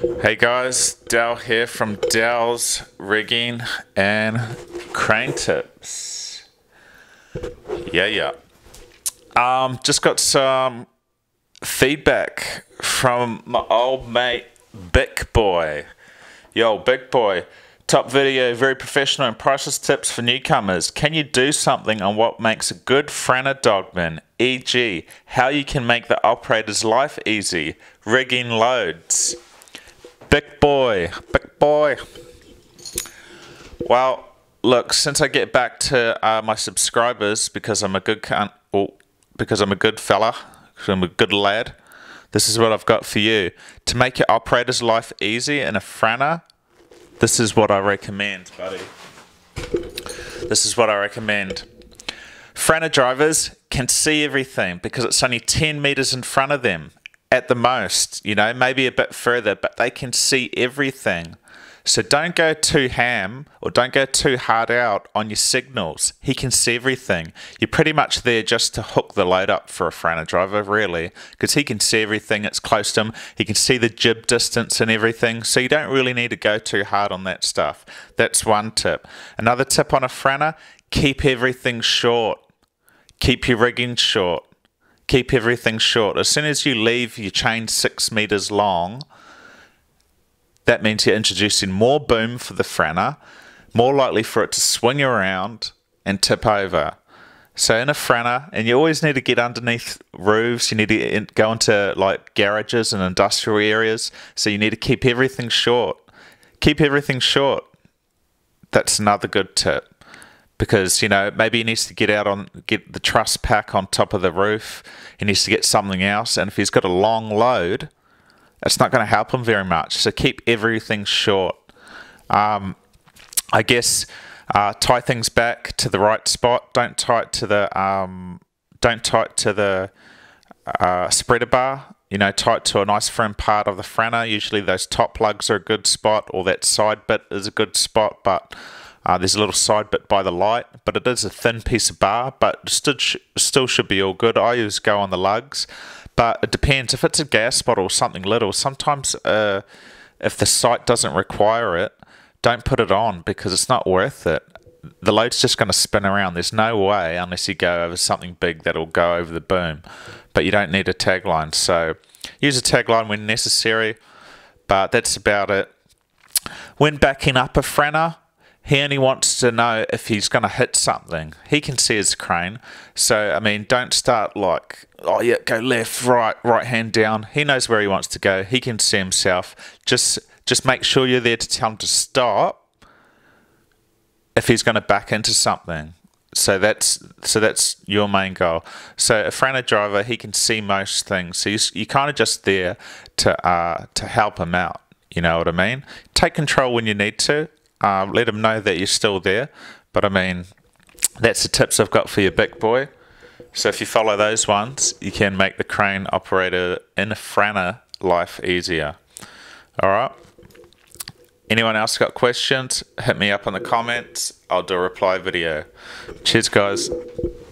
Hey guys, Dal here from Dal's Rigging and Crane Tips. Yeah. Just got some feedback from my old mate, Big Boy. Yo, Big Boy, top video, very professional and priceless tips for newcomers. Can you do something on what makes a good Franna dogman, e.g., how you can make the operator's life easy, rigging loads? Big boy. Well, look, since I get back to my subscribers, because I'm a good fella, because I'm a good lad, this is what I've got for you. To make your operator's life easy in a Franna, this is what I recommend, buddy. This is what I recommend. Franna drivers can see everything because it's only 10 meters in front of them. At the most, you know, maybe a bit further, but they can see everything. So don't go too ham or don't go too hard out on your signals. He can see everything. You're pretty much there just to hook the load up for a Franna driver, really, because he can see everything. It's close to him. He can see the jib distance and everything. So you don't really need to go too hard on that stuff. That's one tip. Another tip on a Franna, keep everything short. Keep your rigging short. Keep everything short. As soon as you leave your chain 6 meters long, that means you're introducing more boom for the Franna, more likely for it to swing around and tip over. So in a Franna, and you always need to get underneath roofs, you need to go into like garages and industrial areas, so you need to keep everything short. Keep everything short. That's another good tip. Because, you know, maybe he needs to get the truss pack on top of the roof. He needs to get something else. And if he's got a long load, it's not going to help him very much. So keep everything short. I guess tie things back to the right spot. Don't tie it to the spreader bar. You know, tie it to a nice firm part of the Franna. Usually those top lugs are a good spot, or that side bit is a good spot, but there's a little side bit by the light, but it is a thin piece of bar, but still should be all good. I always go on the lugs, but it depends. If it's a gas spot or something little, sometimes if the site doesn't require it, don't put it on because it's not worth it. The load's just going to spin around. There's no way, unless you go over something big, that'll go over the boom. But you don't need a tagline, so use a tagline when necessary, but that's about it. When backing up a Franna, he only wants to know if he's going to hit something. He can see his crane. So, I mean, don't start like, oh yeah, go left, right hand down. He knows where he wants to go. He can see himself. Just make sure you're there to tell him to stop if he's going to back into something. So that's your main goal. So a Franna driver, he can see most things. So you're kind of just there to help him out. You know what I mean? Take control when you need to. Let them know that you're still there. But I mean, that's the tips I've got for you, Big Boy. So if you follow those ones, you can make the crane operator in a Franna life easier. Alright. Anyone else got questions? Hit me up in the comments. I'll do a reply video. Cheers, guys.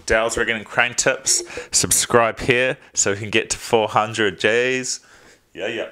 Dal's Rigging and Crane Tips. Subscribe here so we can get to 400 Gs. Yeah.